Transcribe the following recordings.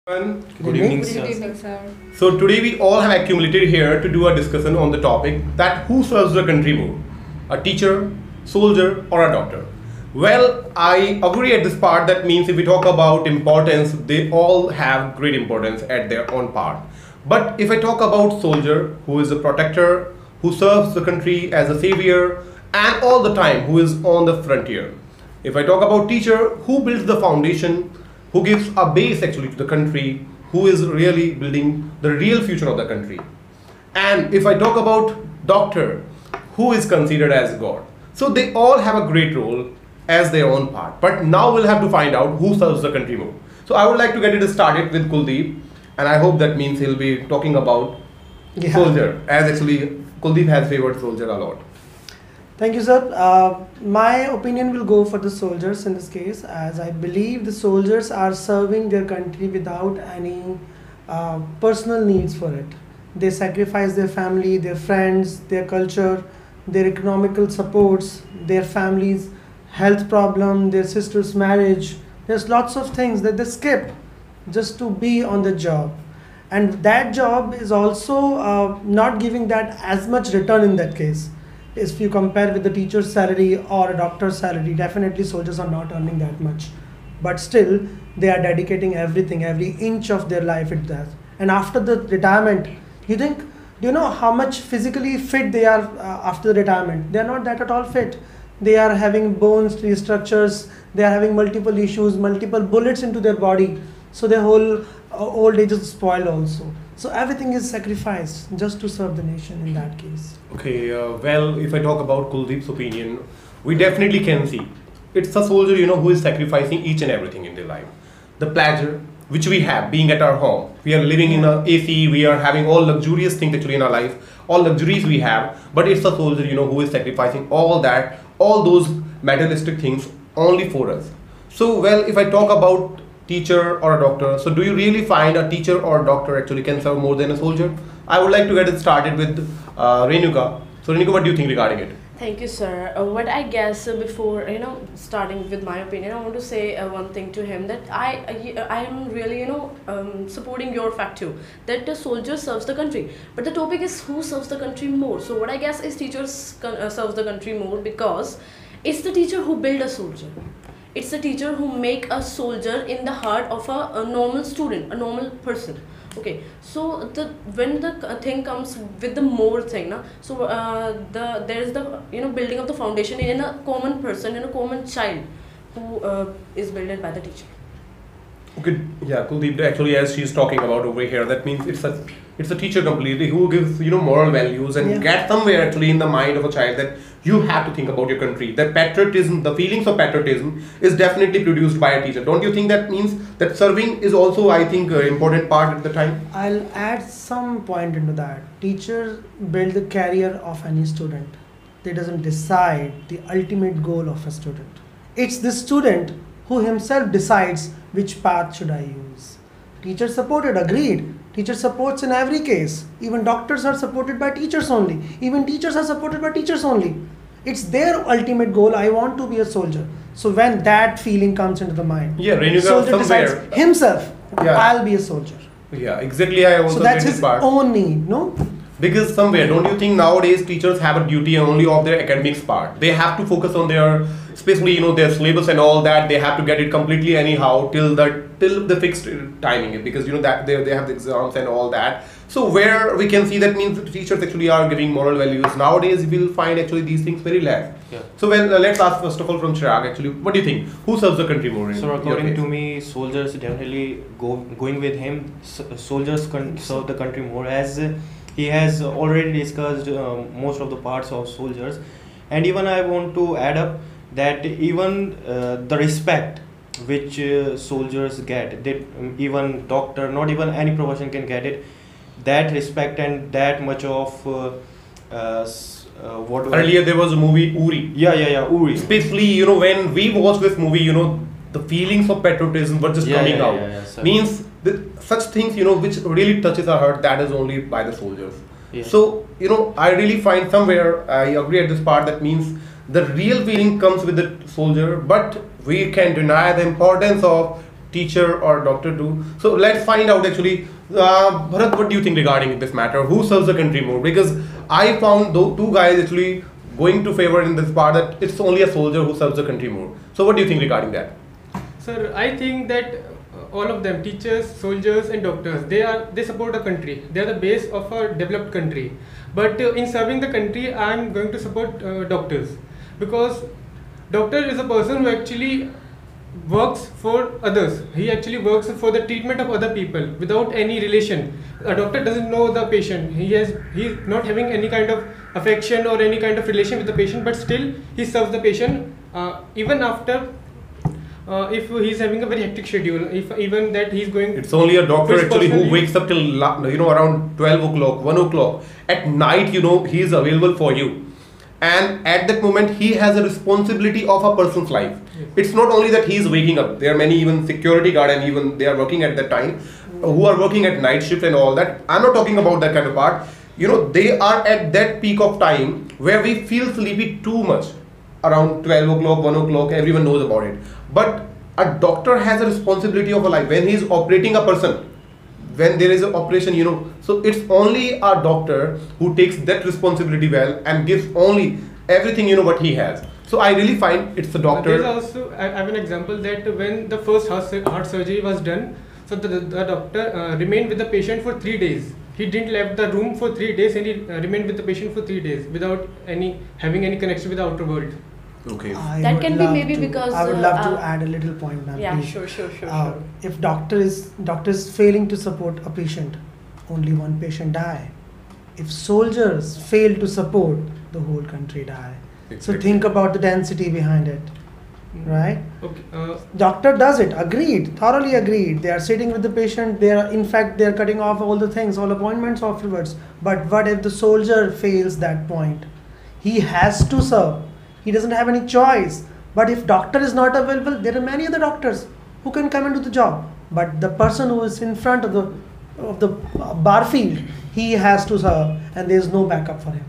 Good evening, Good sir. evening, sir. So today we all have accumulated here to do a discussion on the topic that who serves the country more, a teacher, soldier or a doctor. Well, I agree at this part. That means if we talk about importance, they all have great importance at their own part. But if I talk about soldier, who is a protector, who serves the country as a savior and all the time who is on the frontier. If I talk about teacher, who builds the foundation, who gives a base actually to the country, who is really building the real future of the country. And if I talk about doctor, who is considered as God. So they all have a great role as their own part. But now we'll have to find out who serves the country more. So I would like to get it started with Kuldeep, and I hope that means he'll be talking about soldier, as actually Kuldeep has favored soldier a lot. Thank you, sir. My opinion will go for the soldiers in this case, as I believe the soldiers are serving their country without any personal needs for it. They sacrifice their family, their friends, their culture, their economical supports, their families' health problem, their sister's marriage. There's lots of things that they skip just to be on the job. And that job is also not giving that as much return in that case. If you compare with the teacher's salary or a doctor's salary, definitely soldiers are not earning that much. But still, they are dedicating everything, every inch of their life at that. And after the retirement, do you know how much physically fit they are after the retirement? They are not that at all fit. They are having bones restructures, they are having multiple issues, multiple bullets into their body. So their whole old age is spoiled also. So everything is sacrificed just to serve the nation in that case. Okay, well, if I talk about Kuldeep's opinion, we definitely can see it's a soldier, who is sacrificing each and everything in their life. The pleasure which we have being at our home, we are living in a AC, we are having all luxurious things actually in our life, all luxuries we have, but it's a soldier, who is sacrificing all that, all those materialistic things only for us. So, well, if I talk about teacher or a doctor, so do you really find a teacher or a doctor actually can serve more than a soldier? I would like to get it started with Renuka. So Renuka, what do you think regarding it? Thank you, sir. What I guess before starting with my opinion, I want to say one thing to him, that I am really supporting your fact too, that the soldier serves the country. But the topic is who serves the country more. So what I guess is teachers serves the country more, because it's the teacher who build a soldier. It's the teacher who make a soldier in the heart of a normal student, a normal person. Okay, so when the thing comes with the more thing, so there is the building of the foundation in a common person, in a common child, who is built by the teacher. Okay, yeah, Kuldeep, actually, as she's talking about over here, that means it's a teacher completely who gives moral values and get somewhere actually in the mind of a child that you have to think about your country. That patriotism, the feelings of patriotism is definitely produced by a teacher. Don't you think that means that serving is also, I think, an important part at the time? I'll add some point into that. Teachers build the career of any student. They doesn't decide the ultimate goal of a student. It's the student who himself decides which path should I use. Teacher supported, agreed. Teacher supports in every case. Even doctors are supported by teachers only. Even teachers are supported by teachers only. It's their ultimate goal. I want to be a soldier. So when that feeling comes into the mind, soldier decides himself, I'll be a soldier. Yeah, exactly. I also so that's his own need, no? Because somewhere, don't you think nowadays teachers have a duty only of their academics part? They have to focus on their, especially their syllabus and all that. They have to get it completely anyhow till the fixed timing, because that they have the exams and all that. So where we can see that means the teachers actually are giving moral values. Nowadays we will find actually these things very less. Yeah. So let's ask first of all from Chirag actually, what do you think? Who serves the country more? So according to me, soldiers definitely going with him. Soldiers serve the country more, as he has already discussed most of the parts of soldiers. And even I want to add up that even the respect which soldiers get, that even doctor, not even any profession can get it, that respect and that much of earlier there was a movie Uri. Uri. Especially when we watched this movie, the feelings of patriotism were just coming out. Means such things which really touches our heart, that is only by the soldiers. So I really find somewhere, I agree at this part, that means the real feeling comes with the soldier, but we can deny the importance of teacher or doctor do? So let's find out actually. Bharat, what do you think regarding this matter? Who serves the country more? Because I found two guys actually going to favor in this part that it's only a soldier who serves the country more. So what do you think regarding that? Sir, I think that all of them, teachers, soldiers and doctors, they support a country. They are the base of a developed country. But in serving the country, I am going to support doctors, because doctor is a person who actually works for others. He actually works for the treatment of other people without any relation. A doctor doesn't know the patient. He's not having any kind of affection or any kind of relation with the patient, but still he serves the patient even after if he's having a very hectic schedule, if even that he's going. It's only a doctor actually who wakes up till around 12 o'clock, 1 o'clock at night. He is available for you, and at that moment he has a responsibility of a person's life. Yes. It's not only that he is waking up. There are many even security guard and even they are working at that time, who are working at night shift and all that. I'm not talking about that kind of part. They are at that peak of time where we feel sleepy too much. Around 12 o'clock, 1 o'clock, everyone knows about it. But a doctor has a responsibility of a life. When he is operating a person, when there is an operation, so it's only a doctor who takes that responsibility well and gives only everything, what he has. So I really find it's the doctor. There's also, I have an example that when the first heart surgery was done, so the doctor remained with the patient for 3 days. He didn't left the room for 3 days, and he remained with the patient for 3 days without having any connection with the outer world. Okay. That can be maybe because I would love to add a little point, ma'am. Yeah, please. Sure. If doctor is failing to support a patient, only one patient die. If soldiers fail to support, the whole country die. Exactly. So think about the density behind it, right? Okay. Doctor does it, agreed, thoroughly agreed. They are sitting with the patient. They are cutting off all the things, all appointments afterwards. But what if the soldier fails that point? He has to serve. He doesn't have any choice. But if doctor is not available, there are many other doctors who can come and do the job. But the person who is in front of the bar field, he has to serve, and there is no backup for him.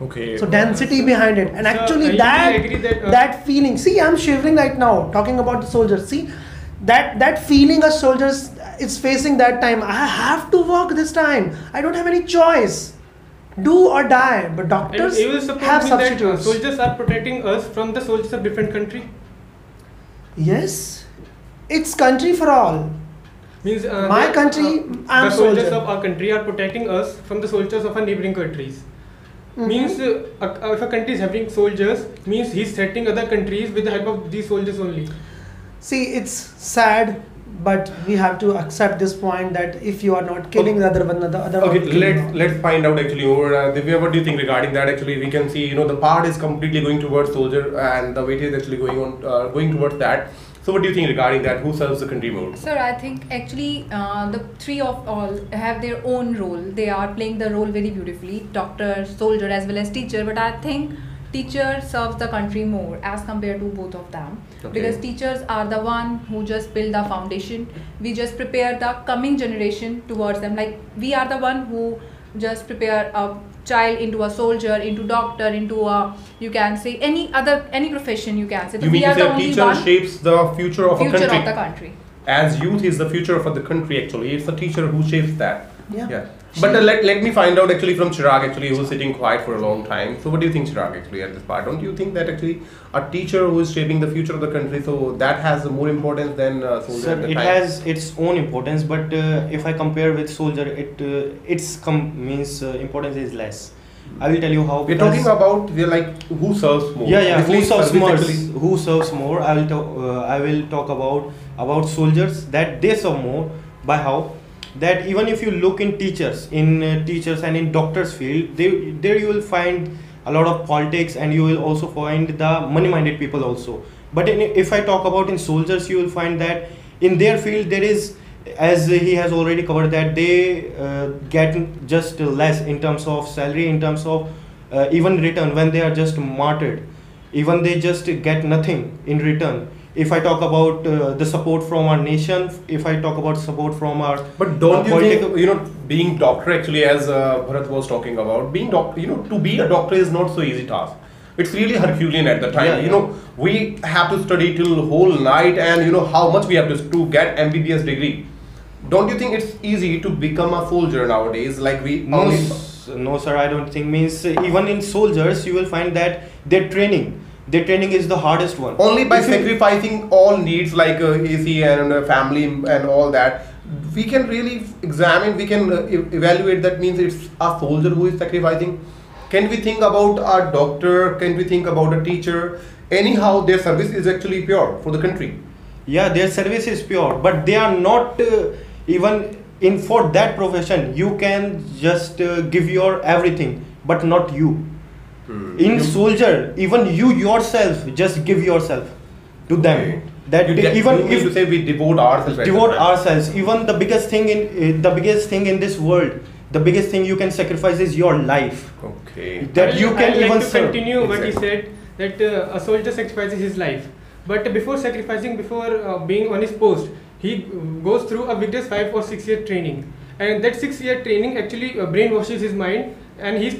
Okay. So density behind it, and So actually I agree that feeling. See, I'm shivering right now talking about the soldiers. See, that feeling a soldier is facing that time. I have to work this time. I don't have any choice. Do or die. But doctors have substitutes. Soldiers are protecting us from the soldiers of different country. Yes, it's country for all. Means my country, I'm the soldiers soldier. of our country are protecting us from the soldiers of our neighboring countries. Mm-hmm. Means if a country is having soldiers, means he's threatening other countries with the help of these soldiers only. See, it's sad, but we have to accept this point that if you are not killing the other one, the other one. Okay, let's find out actually more. Divya, what do you think regarding that? Actually, we can see the part is completely going towards soldier, and the weight is actually going towards that. So what do you think regarding that? Who serves the country more? Sir, I think actually the three of all have their own role. They are playing the role very beautifully, doctor, soldier as well as teacher. But I think teacher serves the country more as compared to both of them. Okay. Because teachers are the one who just build the foundation. We just prepare the coming generation towards them. Like we are the one who just prepare a child into a soldier, into doctor, into a, you can say any profession you can say. You mean to say a teacher shapes the future of a country? Future of the country. As youth is the future of the country actually. It's the teacher who shapes that. Yeah. But let me find out actually from Chirag actually, who's sitting quiet for a long time. So what do you think, Chirag, actually at this part? Don't you think that actually a teacher who is shaping the future of the country, so that has more importance than soldier? Sir, it has its own importance, but if I compare with soldier, importance is less. I will tell you how. We're talking about who serves more. Yeah. Who serves more? Actually. Who serves more? I will talk about soldiers, that they serve more. By how? That even if you look in teachers and in doctors field, there you will find a lot of politics, and you will also find the money-minded people also. But if I talk about in soldiers, you will find that in their field there is, as he has already covered, that they get just less in terms of salary, in terms of even return when they are just martyred. Even they just get nothing in return. If I talk about the support from our nation, if I talk about support from our... But don't you think, being doctor actually, as Bharat was talking about, being doctor, to be a doctor is not so easy task. it's really Herculean at the time. Yeah, You yeah. know, we have to study till whole night, and you know how much we have to get MBBS degree. Don't you think it's easy to become a soldier nowadays? Like we No, only no, sir. I don't think. Means even in soldiers, you will find that their training is the hardest one. only by If you- sacrificing all needs like AC and family and all that, we can really examine, we can evaluate. That means it's a soldier who is sacrificing. Can we think about a doctor? Can we think about a teacher? Anyhow, their service is actually pure for the country. Yeah, their service is pure, but they are not even in for that profession. You can just give your everything, but not you. In soldier, even you yourself just give yourself to them. Okay. That even you mean if to say we devote ourselves. devote ourselves, even the biggest thing in this world, the biggest thing you can sacrifice is your life. Okay. That you can I'd like even to serve. continue what he Exactly. said, that a soldier sacrifices his life, but before sacrificing, before being on his post, he goes through a vigorous 5 or 6 year training, and that 6 year training actually brainwashes his mind, and he's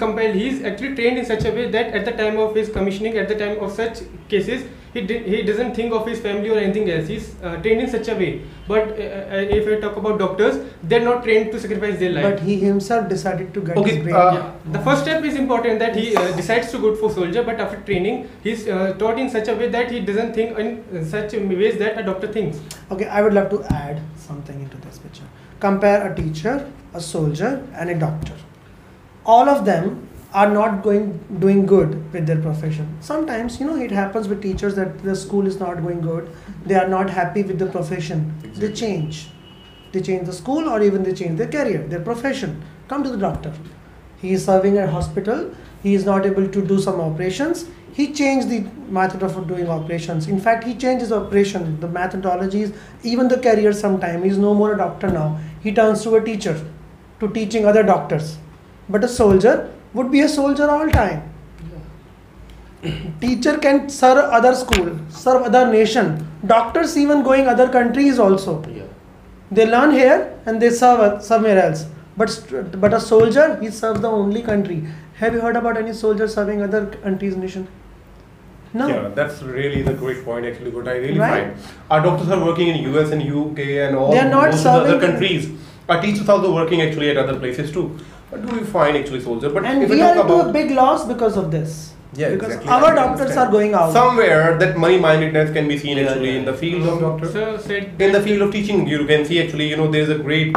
actually trained in such a way that at the time of his commissioning, at the time of such cases, he doesn't think of his family or anything else. He's trained in such a way. But if I talk about doctors, they're not trained to sacrifice their life. But he himself decided to get Okay, his brain. Yeah. The first step is important, that he decides to go for soldier, but after training, he's taught in such a way that he doesn't think in such ways that a doctor thinks. Okay, I would love to add something into this picture. Compare a teacher, a soldier, and a doctor. All of them are not doing good with their profession. Sometimes, it happens with teachers that the school is not going good. They are not happy with the profession. They change. They change the school, or even they change their career, their profession. Come to the doctor. He is serving at hospital. He is not able to do some operations. He changed the method of doing operations. In fact, he changed his operation, the methodologies, even the career sometime. He is no more a doctor now. He turns to a teacher, to teaching other doctors. But a soldier would be a soldier all time. Teacher can serve other school, serve other nation. Doctors even going other countries also. Yeah. They learn here and they serve somewhere else. But a soldier, he serves the only country. Have you heard about any soldier serving other countries' nation? No. Yeah, that's really the great point. Actually, what I really Right. find, our doctors are working in US and UK and all They are not most of the other serving- countries. Our teachers also working actually at other places too. But do we find actually soldier? But And if we we are talk into a about big loss because of this. yeah, Because exactly, our I can doctors understand. are going out. Somewhere that money-mindedness can be seen Yeah, actually yeah. in the field of doctor. So said In the that- field of teaching, you can see actually, there's a great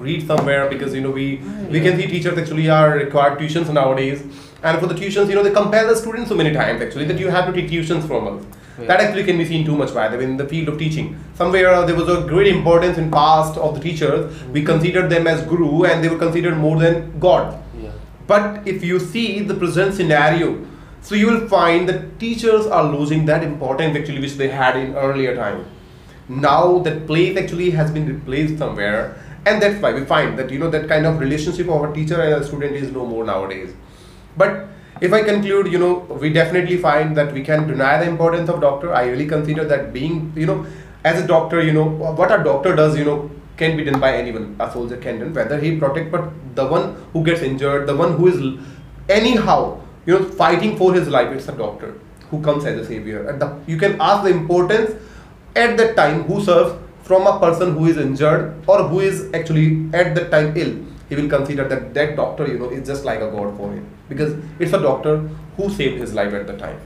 greed somewhere, because we can see teachers actually are required tuitions nowadays, and for the tuitions, they compel the students so many times actually that you have to take tuitions from us. Yeah. That actually can be seen too much by the way in the field of teaching. Somewhere there was a great importance in past of the teachers. We considered them as guru, and they were considered more than God. Yeah. But if you see the present scenario, so you will find that teachers are losing that importance actually which they had in earlier time. Now that place actually has been replaced somewhere, and that's why we find that that kind of relationship of a teacher and a student is no more nowadays. But if I conclude, we definitely find that we can deny the importance of doctor. I really consider that being, as a doctor, what a doctor does, can be done by anyone. A soldier can do, whether he protect, but the one who gets injured, the one who is anyhow, fighting for his life, it's a doctor who comes as a savior. And you can ask the importance at that time who serves from a person who is injured or who is actually at that time ill. He will consider that doctor, is just like a god for him, because it's a doctor who saved his life at the time.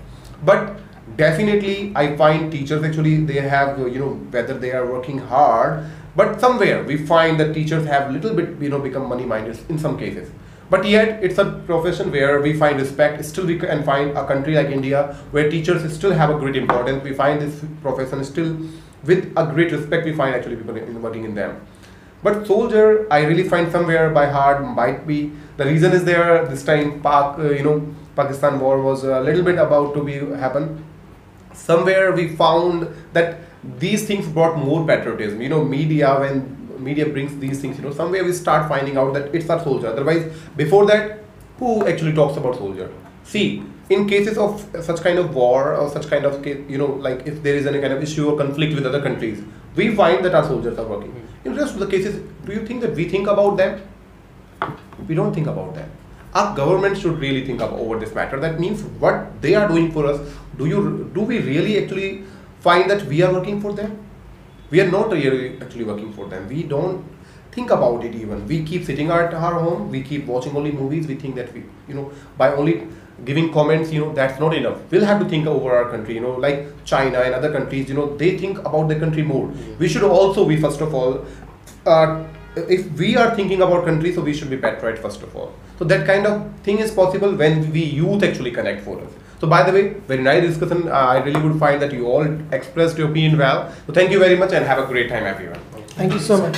But definitely, I find teachers actually, they have, whether they are working hard, but somewhere we find that teachers have little bit, become money-minded in some cases. But yet, it's a profession where we find respect. Still, we can find a country like India where teachers still have a great importance. We find this profession still with a great respect. We find actually people working in them. But soldier, I really find somewhere by heart might be the reason is there. This time, Pakistan war was a little bit about to happen. Somewhere we found that these things brought more patriotism. Media, when media brings these things, somewhere we start finding out that it's a soldier. Otherwise, before that, who actually talks about soldier? See, in cases of such kind of war or such kind of, like if there is any kind of issue or conflict with other countries, we find that our soldiers are working. In the rest of the cases, do you think that we think about them? We don't think about them. Our government should really think over this matter. That means what they are doing for us, do we really actually find that we are working for them? We are not really actually working for them. We don't think about it even. We keep sitting at our home, we keep watching only movies, we think that we, by only giving comments, that's not enough. We'll have to think over our country, like China and other countries, they think about the country more. We should also be, first of all, if we are thinking about country, so we should be patriot first of all. So that kind of thing is possible when we youth actually connect for us. So by the way, very nice discussion. I really would find that you all expressed your opinion well. So thank you very much and have a great time everyone. Thank you so much.